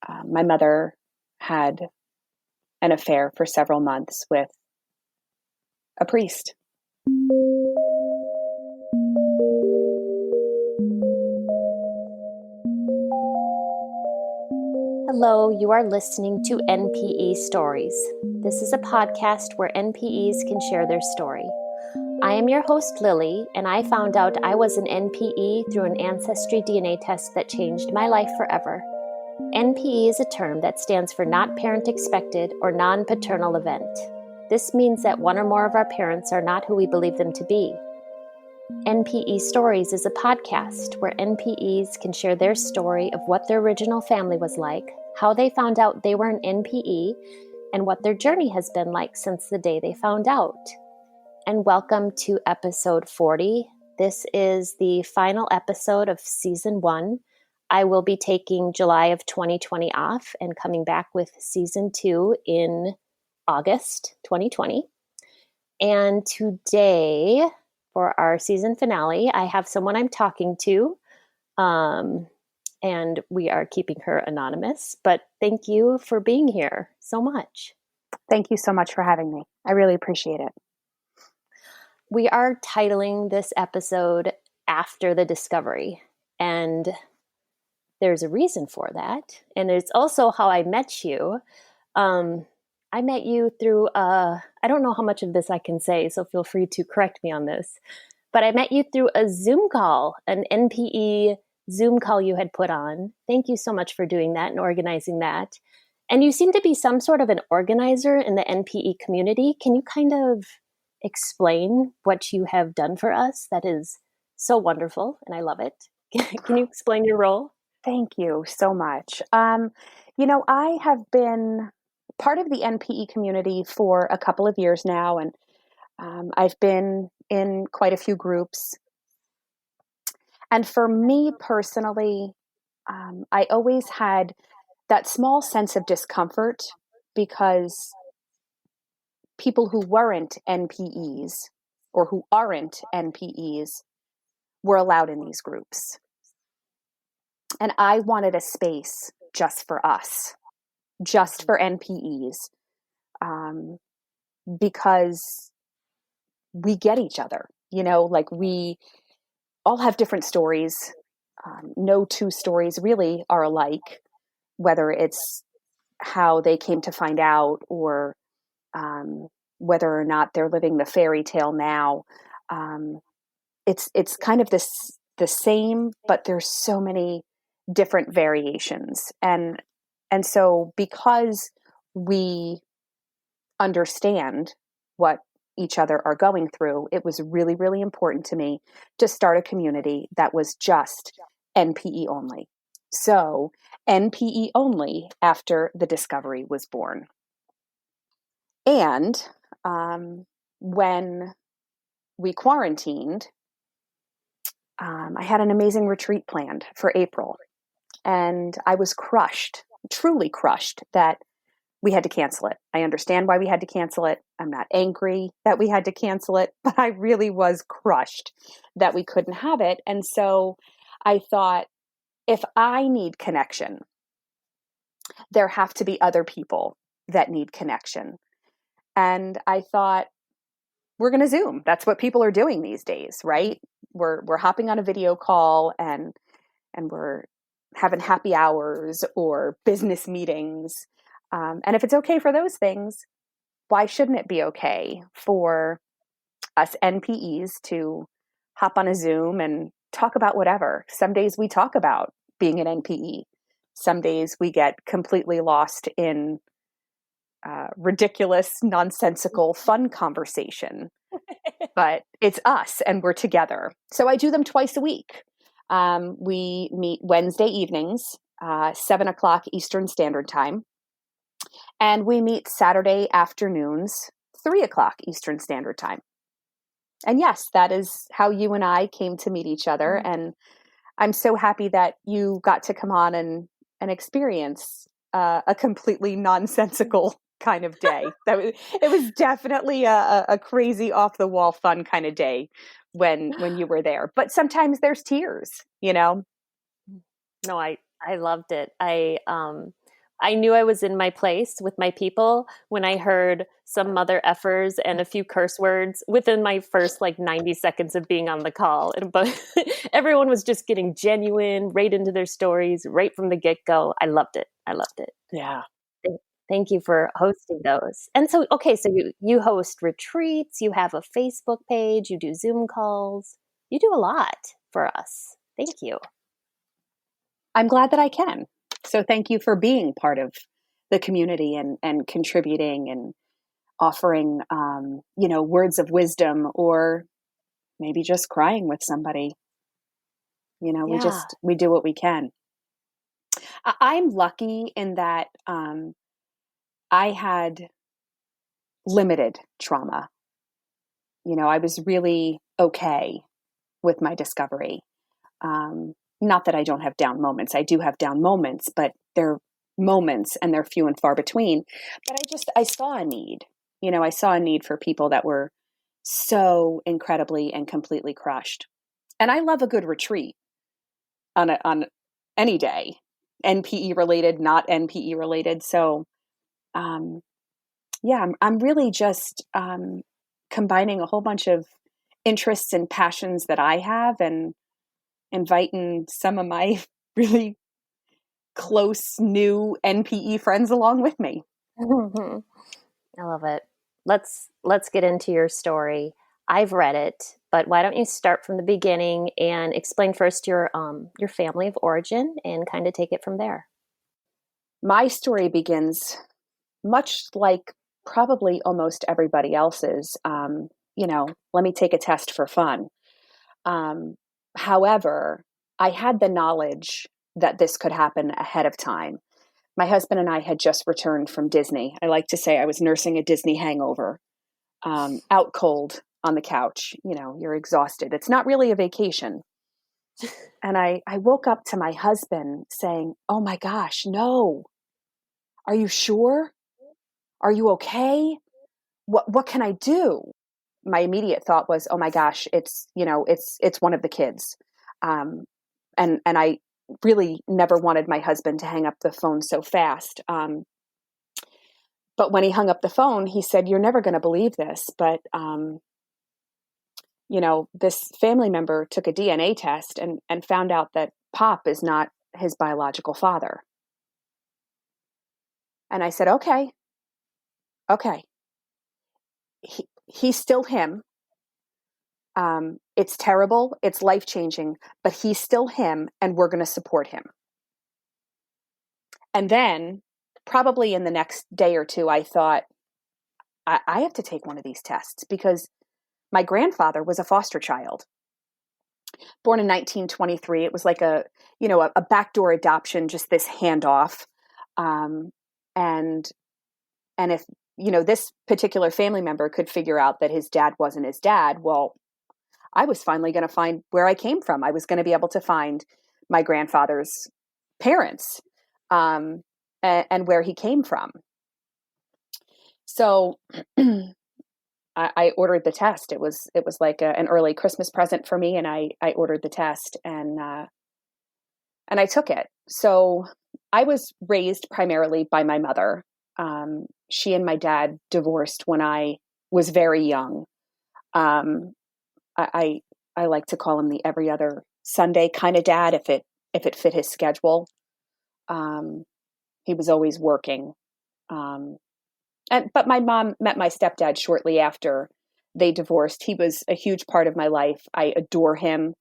My mother had an affair for several months with a priest. Hello, you are listening to NPE Stories. This is a podcast where NPEs can share their story. I am your host, Lily, and I found out I was an NPE through an ancestry DNA test that changed my life forever. NPE is a term that stands for Not Parent Expected or Non-Paternal Event. This means that one or more of our parents are not who we believe them to be. NPE Stories is a podcast where NPEs can share their story of what their original family was like, how they found out they were an NPE, and what their journey has been like since the day they found out. And welcome to episode 40. This is the final episode of season 1. I will be taking July of 2020 off and coming back with season 2 in August 2020. And today, for our season finale, I have someone I'm talking to, and we are keeping her anonymous, but thank you for being here so much. Thank you so much for having me. I really appreciate it. We are titling this episode After the Discovery, and there's a reason for that, and it's also how I met you. I met you through, I don't know how much of this I can say, so feel free to correct me on this, but I met you through a Zoom call, an NPE Zoom call you had put on. Thank you so much for doing that and organizing that. And you seem to be some sort of an organizer in the NPE community. Can you kind of explain what you have done for us? That is so wonderful, and I love it. Can you explain your role? Thank you so much. I have been part of the NPE community for a couple of years now, and I've been in quite a few groups. And for me personally, I always had that small sense of discomfort because people who weren't NPEs or who aren't NPEs were allowed in these groups. And I wanted a space just for us, just for NPEs, because we get each other, we all have different stories. No two stories really are alike, whether it's how they came to find out or whether or not they're living the fairy tale now. It's kind of the same, but there's so many different variations. And so because we understand what each other are going through, it was really, really important to me to start a community that was just NPE only. So NPE only after the discovery was born. And when we quarantined, I had an amazing retreat planned for April. And I was crushed, truly crushed, that we had to cancel it. I understand why we had to cancel it. I'm not angry that we had to cancel it, but I really was crushed that we couldn't have it. And so I thought, if I need connection, there have to be other people that need connection. And I thought, we're going to Zoom. That's what people are doing these days, right? We're hopping on a video call and we're having happy hours or business meetings. And if it's okay for those things, why shouldn't it be okay for us NPEs to hop on a Zoom and talk about whatever? Some days we talk about being an NPE. Some days we get completely lost in ridiculous, nonsensical, fun conversation. But it's us and we're together. So I do them twice a week. We meet Wednesday evenings, 7 o'clock Eastern Standard Time. And we meet Saturday afternoons, 3 o'clock Eastern Standard Time. And yes, that is how you and I came to meet each other. And I'm so happy that you got to come on and experience a completely nonsensical kind of day. It was definitely a crazy off the wall fun kind of day when you were there. But sometimes there's tears, No, I loved it. I knew I was in my place with my people when I heard some mother effers and a few curse words within my first like 90 seconds of being on the call. But everyone was just getting genuine right into their stories right from the get-go. I loved it. I loved it. Yeah. Thank you for hosting those. And so, okay, so you host retreats, you have a Facebook page, you do Zoom calls, you do a lot for us. Thank you. I'm glad that I can. So thank you for being part of the community and contributing and offering, words of wisdom, or maybe just crying with somebody. Yeah. We do what we can. I'm lucky in that I had limited trauma. I was really okay with my discovery. Not that I don't have down moments. I do have down moments, but they're moments and they're few and far between. But I saw a need. I saw a need for people that were so incredibly and completely crushed. And I love a good retreat on any day, NPE related, not NPE related. So, I'm really just combining a whole bunch of interests and passions that I have, and inviting some of my really close new NPE friends along with me. I love it. Let's get into your story. I've read it, but why don't you start from the beginning and explain first your family of origin and kind of take it from there. My story begins much like probably almost everybody else's. Let me take a test for fun. However, I had the knowledge that this could happen ahead of time. My husband and I had just returned from Disney. I like to say I was nursing a Disney hangover, out cold on the couch. You're exhausted. It's not really a vacation. And I woke up to my husband saying, "Oh my gosh, no. Are you sure? Are you okay? What can I do?" My immediate thought was, "Oh my gosh, it's one of the kids." And I really never wanted my husband to hang up the phone so fast. But when he hung up the phone, he said, "You're never going to believe this, but this family member took a DNA test and found out that Pop is not his biological father." And I said, okay, he's still him. It's terrible, it's life-changing, but he's still him, and we're going to support him. And then, probably in the next day or two, I thought, I have to take one of these tests, because my grandfather was a foster child, born in 1923. It was like a backdoor adoption, just this handoff. Um, and and if this particular family member could figure out that his dad wasn't his dad, well, I was finally going to find where I came from. I was going to be able to find my grandfather's parents, and where he came from. So I ordered the test. It was like an early Christmas present for me, and I ordered the test, and I took it. So I was raised primarily by my mother. She and my dad divorced when I was very young. Um, I I like to call him the every other Sunday kind of dad, if it fit his schedule. Um, he was always working. Um, but my mom met my stepdad shortly after they divorced. He was a huge part of my life. I adore him.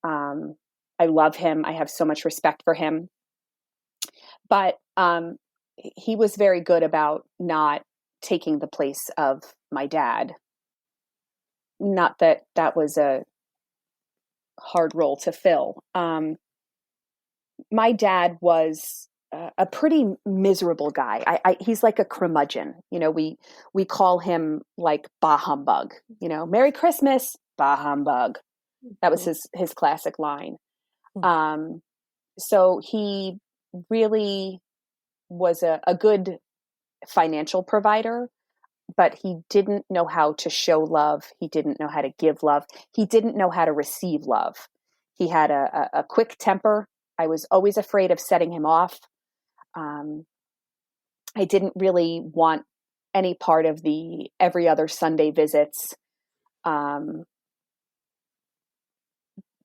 Um, I love him. I have so much respect for him. But he was very good about not taking the place of my dad. Not that that was a hard role to fill. My dad was a pretty miserable guy. He's like a curmudgeon. We call him like bah humbug. Merry Christmas, bah humbug. That was his classic line. Um, so he really was a good financial provider, but he didn't know how to show love. He didn't know how to give love. He didn't know how to receive love. He had a quick temper. I was always afraid of setting him off. Um, I didn't really want any part of the every other Sunday visits. Um,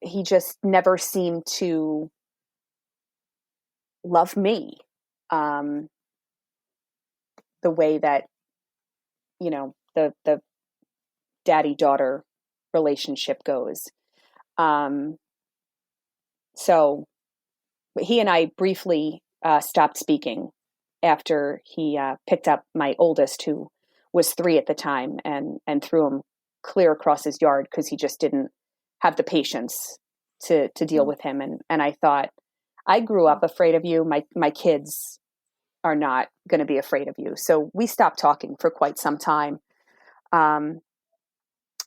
he just never seemed to love me um, the way that, the daddy daughter relationship goes. Um, so he and I briefly stopped speaking after he picked up my oldest, who was 3 at the time, and threw him clear across his yard because he just didn't have the patience to deal with him. And I thought, I grew up afraid of you. My kids are not going to be afraid of you. So we stopped talking for quite some time. Um,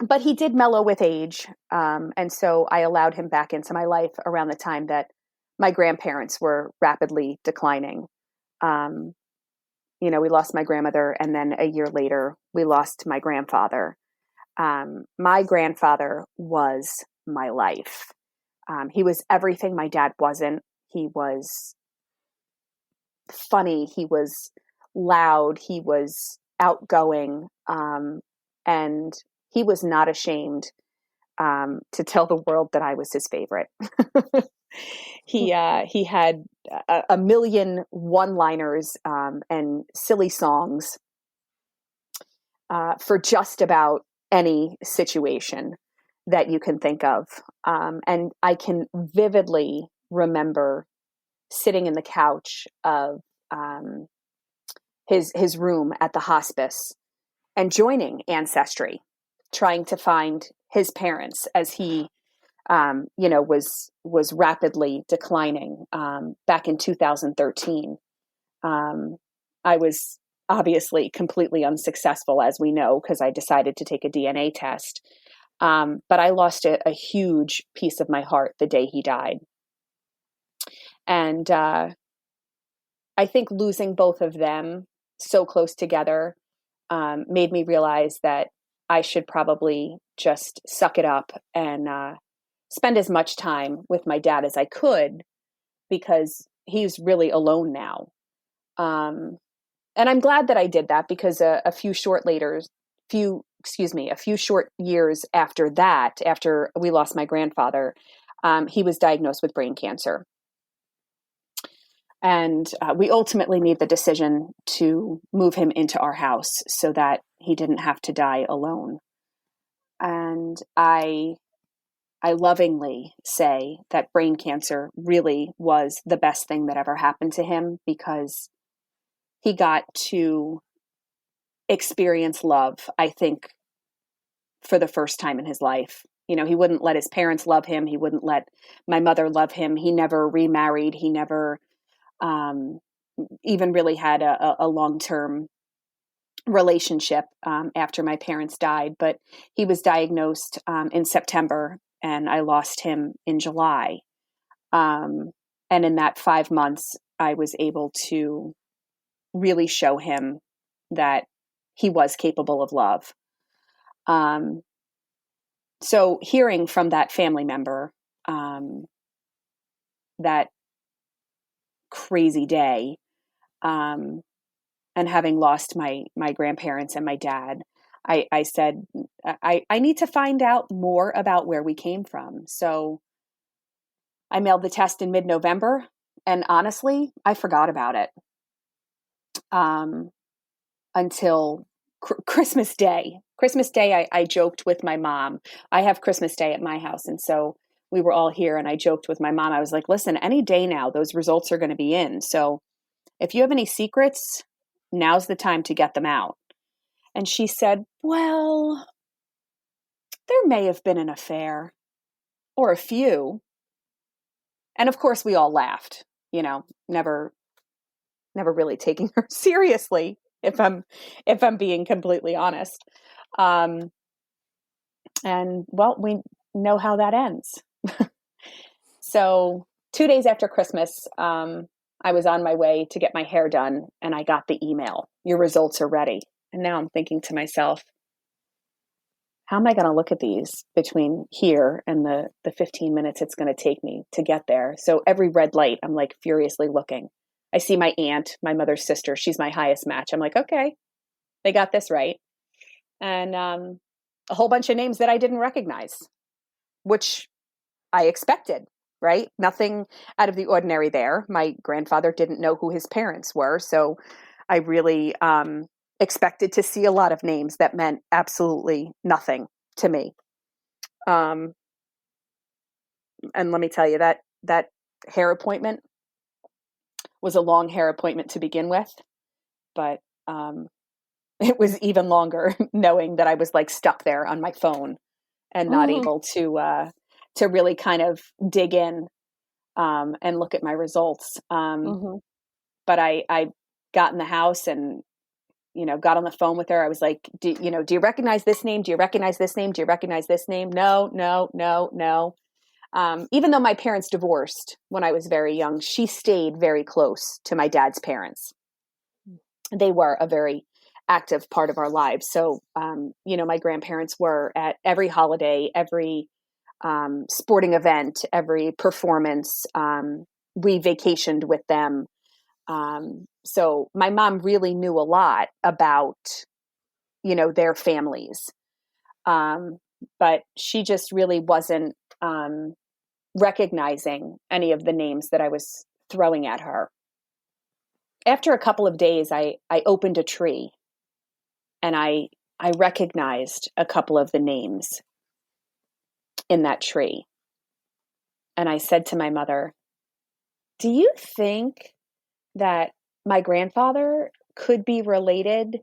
but he did mellow with age. And so I allowed him back into my life around the time that my grandparents were rapidly declining. Um, we lost my grandmother, and then a year later, we lost my grandfather. My grandfather was my life. He was everything my dad wasn't. He was funny. He was loud. He was outgoing. And he was not ashamed to tell the world that I was his favorite. He had a million one-liners and silly songs for just about any situation that you can think of. And I can vividly remember sitting in the couch of his room at the hospice and joining Ancestry, trying to find his parents as he was rapidly declining back in 2013. I was obviously completely unsuccessful, as we know, because I decided to take a DNA test. But I lost a huge piece of my heart the day he died. And I think losing both of them so close together made me realize that I should probably just suck it up and spend as much time with my dad as I could, because he's really alone now. And I'm glad that I did that, because a few short years after that, after we lost my grandfather, he was diagnosed with brain cancer. And we ultimately made the decision to move him into our house so that he didn't have to die alone. And I lovingly say that brain cancer really was the best thing that ever happened to him, because he got to experience love, I think, for the first time in his life. He wouldn't let his parents love him. He wouldn't let my mother love him. He never remarried. He never even really had a long-term relationship after my parents died. But he was diagnosed in September, and I lost him in July. And in that 5 months, I was able to really show him that he was capable of love. So hearing from that family member that crazy day, and having lost my grandparents and my dad, I said, I need to find out more about where we came from. So I mailed the test in mid-November, and honestly, I forgot about it until Christmas Day. Christmas Day, I joked with my mom. I have Christmas Day at my house, and so we were all here, and I joked with my mom. I was like, listen, any day now, those results are going to be in. So if you have any secrets, now's the time to get them out. And she said, well, there may have been an affair, or a few. And of course, we all laughed, never really taking her seriously, if I'm being completely honest. And well, we know how that ends. So 2 days after Christmas, I was on my way to get my hair done, and I got the email, your results are ready. And now I'm thinking to myself, how am I going to look at these between here and the 15 minutes it's going to take me to get there? So every red light, I'm like furiously looking. I see my aunt, my mother's sister. She's my highest match. I'm like, okay, they got this right. And a whole bunch of names that I didn't recognize, which I expected, right? Nothing out of the ordinary there. My grandfather didn't know who his parents were. So I really expected to see a lot of names that meant absolutely nothing to me. And let me tell you, that hair appointment was a long hair appointment to begin with, but it was even longer knowing that I was like stuck there on my phone and not able to really kind of dig in and look at my results. But I got in the house and, got on the phone with her. I was like, do you recognize this name? Do you recognize this name? Do you recognize this name? No, no, no, no. Even though my parents divorced when I was very young, she stayed very close to my dad's parents. They were a very active part of our lives. So, my grandparents were at every holiday, every sporting event, every performance. We vacationed with them. So my mom really knew a lot about, their families. But she just really wasn't recognizing any of the names that I was throwing at her. After a couple of days, I opened a tree and I recognized a couple of the names in that tree. And I said to my mother, do you think that my grandfather could be related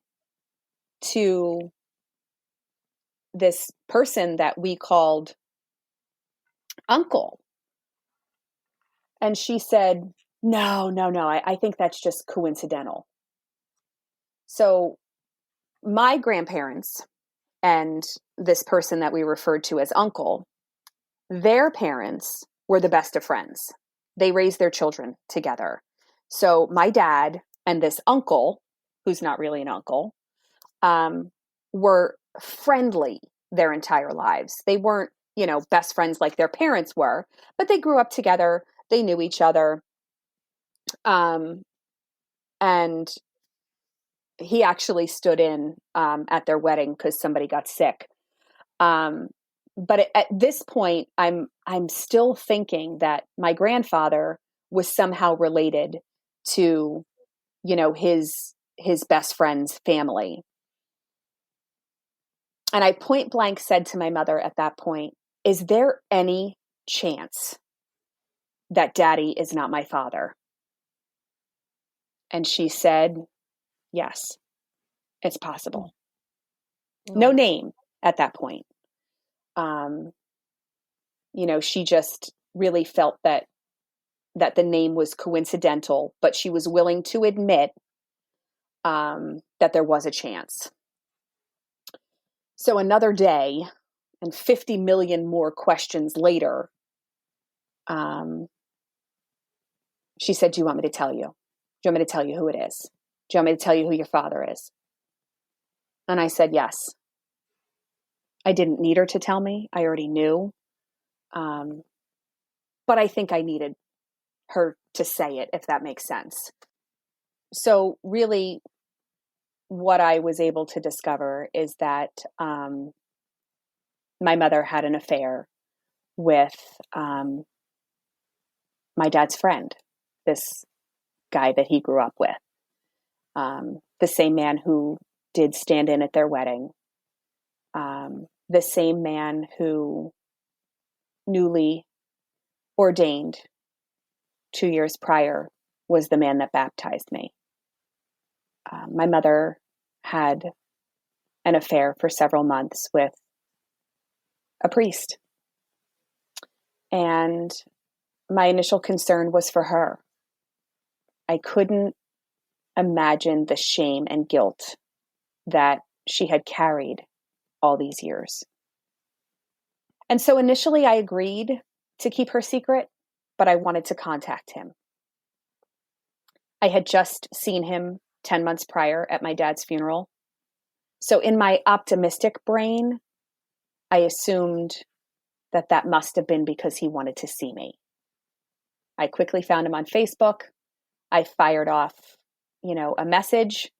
to this person that we called uncle? And she said, no, no, no. I think that's just coincidental. So my grandparents and this person that we referred to as uncle, their parents were the best of friends. They raised their children together. So my dad and this uncle, who's not really an uncle, were friendly their entire lives. They weren't, best friends like their parents were, but they grew up together. They knew each other. And he actually stood in at their wedding because somebody got sick. But at this point, I'm still thinking that my grandfather was somehow related to, his best friend's family. And I point blank said to my mother at that point, is there any chance that Daddy is not my father? And she said, yes, it's possible. No name at that point. She just really felt that the name was coincidental, but she was willing to admit that there was a chance. So another day and 50 million more questions later, she said, do you want me to tell you? Do you want me to tell you who it is? Do you want me to tell you who your father is? And I said, yes. I didn't need her to tell me. I already knew. But I think I needed her to say it, if that makes sense. So really, what I was able to discover is that my mother had an affair with my dad's friend, this guy that he grew up with, the same man who did stand in at their wedding, the same man who newly ordained 2 years prior was the man that baptized me. My mother had an affair for several months with a priest. And my initial concern was for her. I couldn't imagine the shame and guilt that she had carried all these years. And so initially I agreed to keep her secret, but I wanted to contact him. I had just seen him 10 months prior at my dad's funeral. So in my optimistic brain, I assumed that must have been because he wanted to see me. I quickly found him on Facebook. I fired off, a message.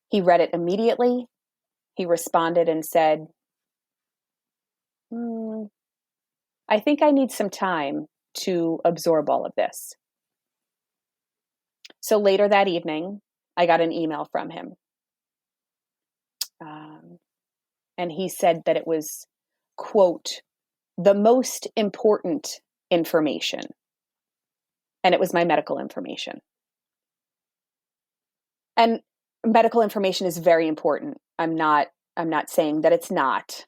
He read it immediately. He responded and said, I think I need some time to absorb all of this. So later that evening, I got an email from him. And he said that it was, quote, the most important information. And it was my medical information. And medical information is very important. I'm not saying that it's not.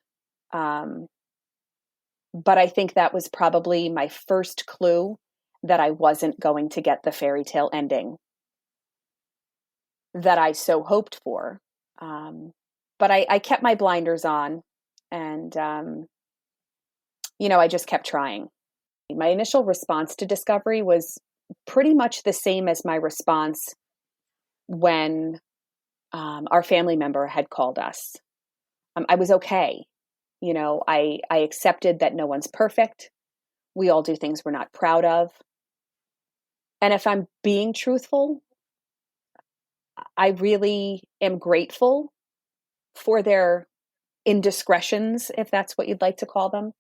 But I think that was probably my first clue that I wasn't going to get the fairy tale ending that I so hoped for. But I kept my blinders on, and, I just kept trying. My initial response to discovery was pretty much the same as my response when our family member had called us. I was okay. I accepted that no one's perfect. We all do things we're not proud of. And if I'm being truthful, I really am grateful for their indiscretions, if that's what you'd like to call them,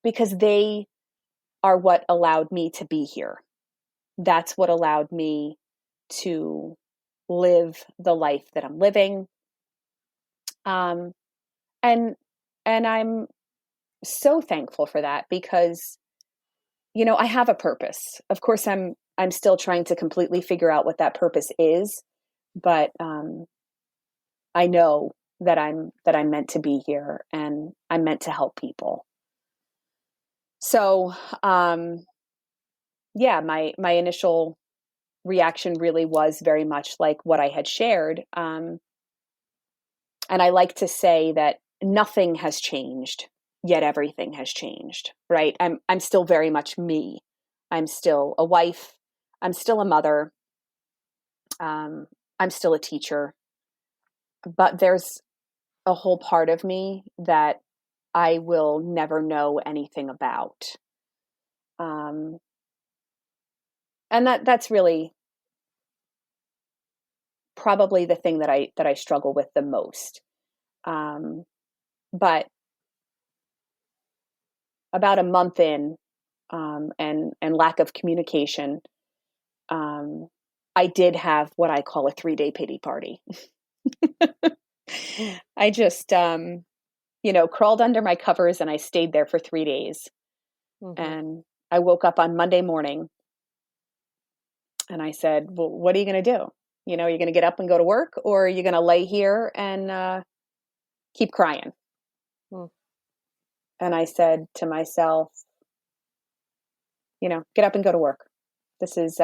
because they are what allowed me to be here. That's what allowed me to live the life that I'm living. And I'm so thankful for that because, I have a purpose. Of course, I'm still trying to completely figure out what that purpose is, but I know that I'm meant to be here and I'm meant to help people. So, yeah, my initial reaction really was very much like what I had shared. And I like to say that nothing has changed, yet everything has changed, right? I'm still very much me. I'm still a wife. I'm still a mother. I'm still a teacher. But there's a whole part of me that I will never know anything about. And that's really probably the thing that I struggle with the most. But about a month in, and lack of communication, I did have what I call a 3-day pity party. I just, crawled under my covers and I stayed there for 3 days. Mm-hmm. And I woke up on Monday morning and I said, well, what are you going to do? You're going to get up and go to work, or are you going to lay here and keep crying? And I said to myself, get up and go to work. This is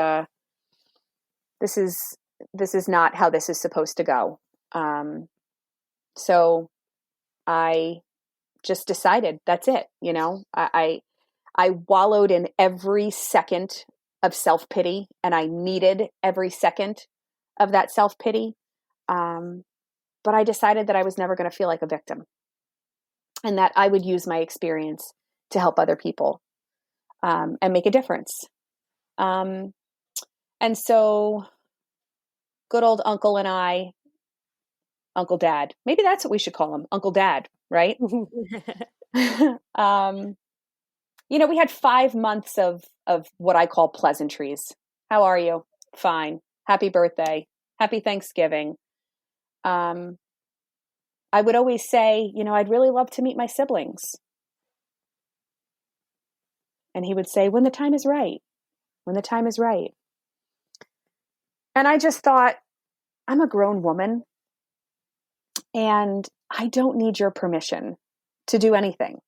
not how this is supposed to go. So I just decided that's it. I wallowed in every second of self-pity, and I needed every second of that self-pity. But I decided that I was never going to feel like a victim, and that I would use my experience to help other people, and make a difference. And so good old Uncle and I, Uncle Dad, maybe that's what we should call him, Uncle Dad, right? We had 5 months of what I call pleasantries. How are you? Fine. Happy birthday. Happy Thanksgiving. I would always say, I'd really love to meet my siblings. And he would say, when the time is right. When the time is right. And I just thought, I'm a grown woman and I don't need your permission to do anything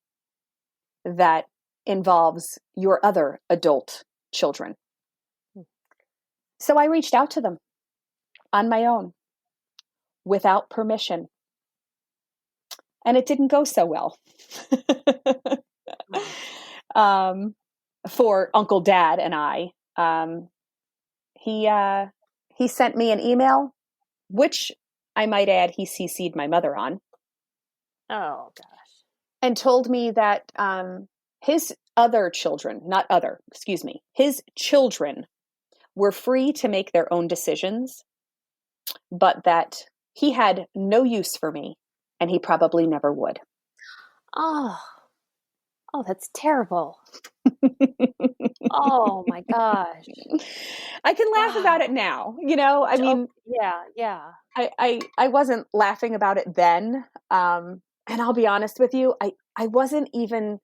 that involves your other adult children. So I reached out to them on my own without permission. And it didn't go so well. For Uncle Dad and I. He sent me an email, which I might add, he CC'd my mother on. Oh, gosh. And told me that his other children, not other, excuse me, his children were free to make their own decisions, but that he had no use for me and he probably never would. Oh, oh, that's terrible. Oh my gosh. I can laugh about it Wow. now, you know, I Oh, mean, yeah, yeah. I wasn't laughing about it then. And I'll be honest with you, I wasn't even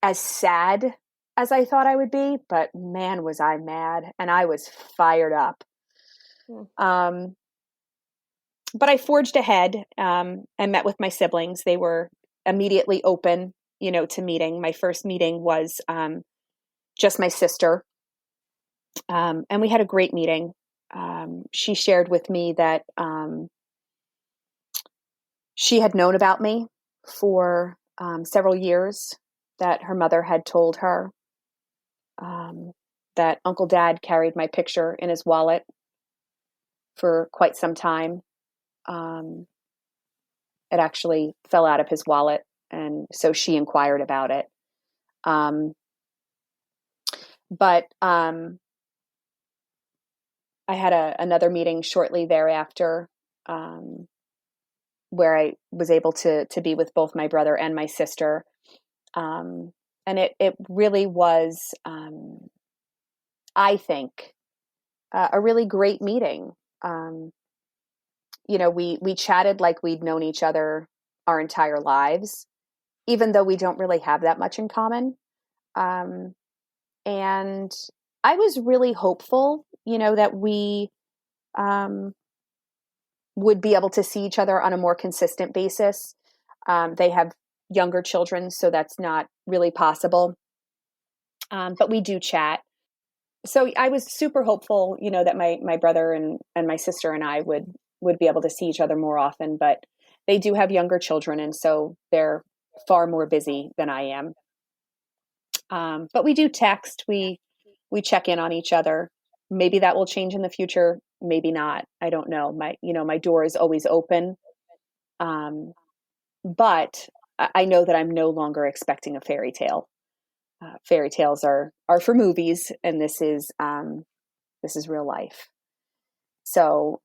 as sad as I thought I would be, but man, was I mad and I was fired up. Hmm. But I forged ahead and met with my siblings. They were immediately open, you know, to meeting. My first meeting was just my sister, and we had a great meeting. She shared with me that she had known about me for several years, that her mother had told her um, that Uncle Dad carried my picture in his wallet for quite some time. Um, it actually fell out of his wallet, and so she inquired about it. Um, but I had another meeting shortly thereafter, um, where I was able to be with both my brother and my sister. Um, and it really was, I think, a really great meeting. Um, you know, we chatted like we'd known each other our entire lives, even though we don't really have that much in common. Um, and I was really hopeful, you know, that we um, would be able to see each other on a more consistent basis. They have younger children, so that's not really possible. But we do chat. So I was super hopeful, you know, that my brother and my sister and I would be able to see each other more often. But they do have younger children, and so they're far more busy than I am. But we do text. We check in on each other. Maybe that will change in the future. Maybe not. I don't know. My door is always open. Um, but I know that I'm no longer expecting a fairy tale. Fairy tales are for movies, and this is real life. So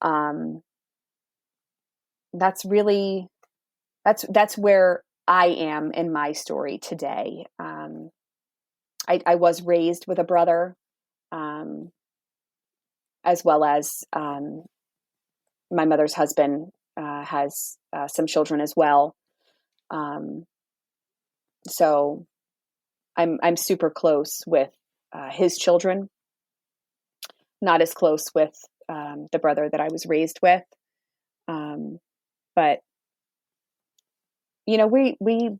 that's really that's where I am in my story today. I was raised with a brother, um, as well as my mother's husband has some children as well. Um, so I'm super close with his children, not as close with the brother that I was raised with. But you know, we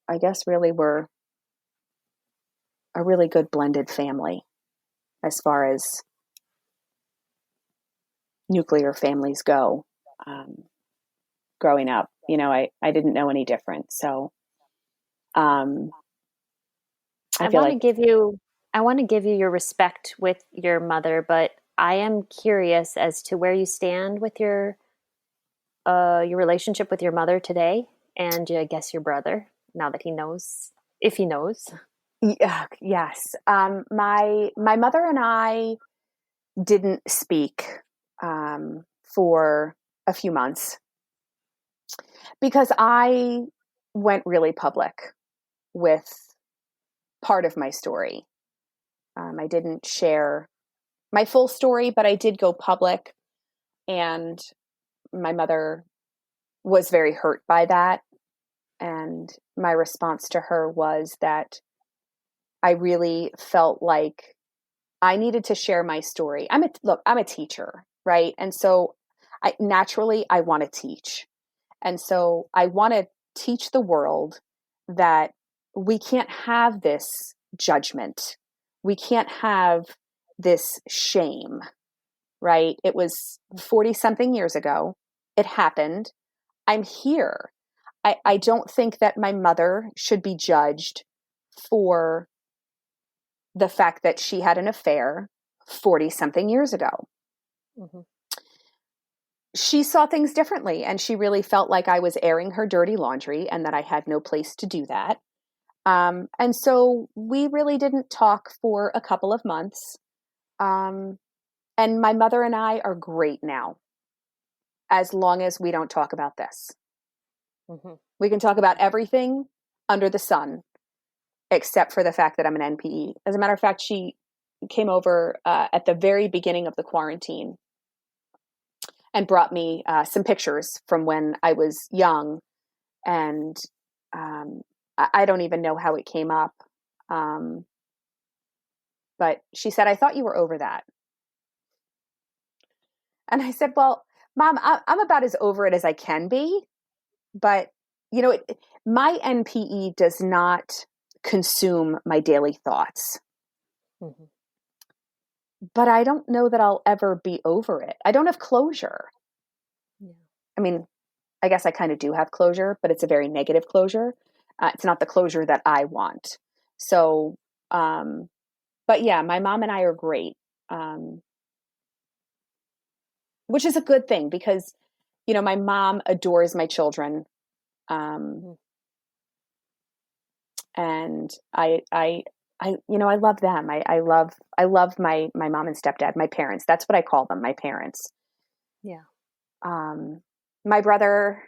I guess really were a really good blended family as far as nuclear families go. Um, Growing up, you know, I didn't know any different. So um, I I feel want to like, give you I want to give you your respect with your mother, but I am curious as to where you stand with your relationship with your mother today, and I guess your brother, now that he knows, if he knows. yeah, yes. My mother and I didn't speak for a few months because I went really public with part of my story. I didn't share my full story, but I did go public, and my mother was very hurt by that. And my response to her was that I really felt like I needed to share my story. I'm a teacher, right? And so I want to teach. And so I want to teach the world that we can't have this judgment. We can't have this shame, right? It was 40 something years ago. It happened. I'm here. I don't think that my mother should be judged for the fact that she had an affair 40 something years ago. Mm-hmm. She saw things differently, and she really felt like I was airing her dirty laundry and that I had no place to do that. And so we really didn't talk for a couple of months. And my mother and I are great now, as long as we don't talk about this. Mm-hmm. We can talk about everything under the sun, except for the fact that I'm an NPE. As a matter of fact, she came over at the very beginning of the quarantine and brought me some pictures from when I was young. And I don't even know how it came up. But she said, I thought you were over that. And I said, well, Mom, I'm about as over it as I can be. But, my NPE does not consume my daily thoughts. Mm-hmm. But I don't know that I'll ever be over it. I don't have closure. Yeah. I mean, I guess I kind of do have closure, but it's a very negative closure. It's not the closure that I want. So, but yeah, my mom and I are great, which is a good thing because, my mom adores my children. Mm-hmm. And I love them. I love my mom and stepdad, my parents. That's what I call them, my parents. Yeah. My brother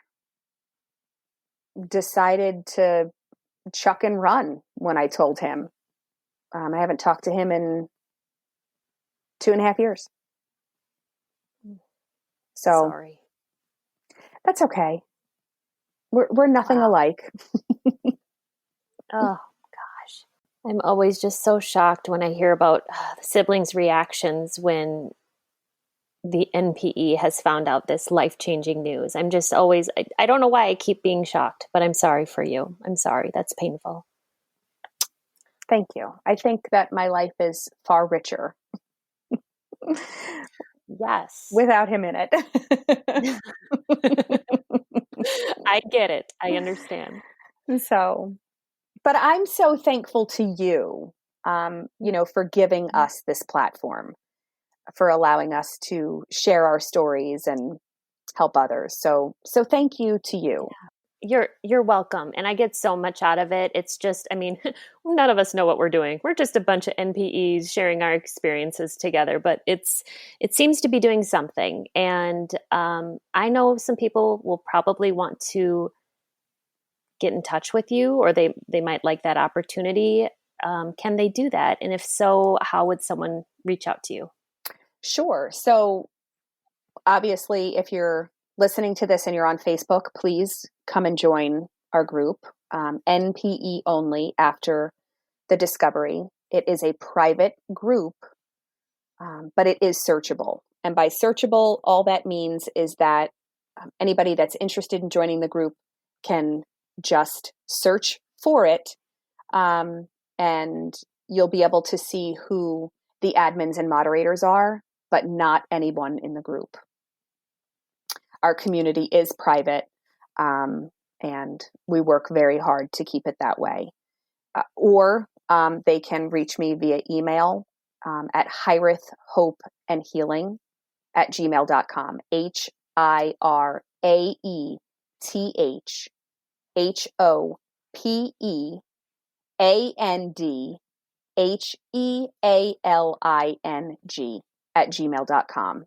decided to chuck and run when I told him. I haven't talked to him in 2.5 years. So sorry. That's okay. We're nothing alike. Oh gosh. I'm always just so shocked when I hear about the siblings' reactions when the NPE has found out this life-changing news. I'm just always, I don't know why I keep being shocked, but I'm sorry for you. I'm sorry. That's painful. Thank you. I think that my life is far richer. Yes. Without him in it. I get it. I understand. So, but I'm so thankful to you, for giving us this platform, for allowing us to share our stories and help others. So thank you to you. You're welcome. And I get so much out of it. It's just, I mean, none of us know what we're doing. We're just a bunch of NPEs sharing our experiences together, but it seems to be doing something. And I know some people will probably want to get in touch with you, or they might like that opportunity. Can they do that? And if so, how would someone reach out to you? Sure. So obviously, if you're listening to this and you're on Facebook, please come and join our group, NPE only after the discovery. It is a private group, but it is searchable. And by searchable, all that means is that anybody that's interested in joining the group can just search for it, and you'll be able to see who the admins and moderators are, but not anyone in the group. Our community is private, and we work very hard to keep it that way. Or they can reach me via email at hiraethhopeandhealing@gmail.com. hiraethhopeandhealing@gmail.com.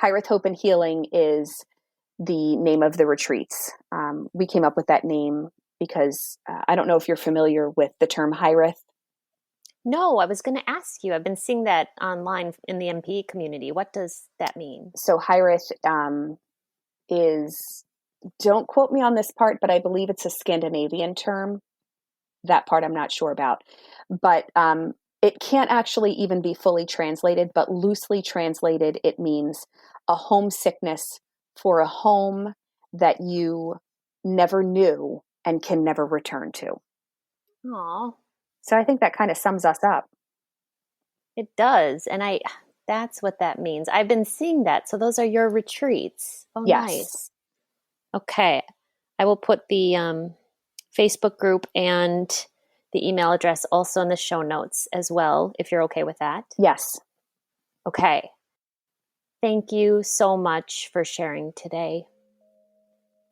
Hiraeth Hope and Healing is the name of the retreats. We came up with that name because I don't know if you're familiar with the term Hiraeth. No, I was going to ask you. I've been seeing that online in the NPE community. What does that mean? So Hiraeth is, don't quote me on this part, but I believe it's a Scandinavian term. That part I'm not sure about. But it can't actually even be fully translated, but loosely translated, it means a homesickness for a home that you never knew and can never return to. Aw. So I think that kind of sums us up. It does. And that's what that means. I've been seeing that. So those are your retreats. Oh, Yes. nice. Okay. I will put the Facebook group and the email address also in the show notes as well, if you're okay with that. Yes. Okay. Thank you so much for sharing today.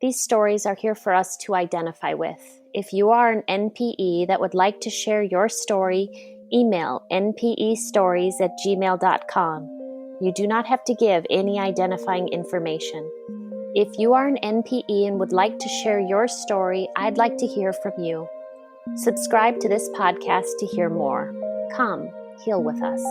These stories are here for us to identify with. If you are an NPE that would like to share your story, email npestories@gmail.com. You do not have to give any identifying information. If you are an NPE and would like to share your story, I'd like to hear from you. Subscribe to this podcast to hear more. Come, heal with us.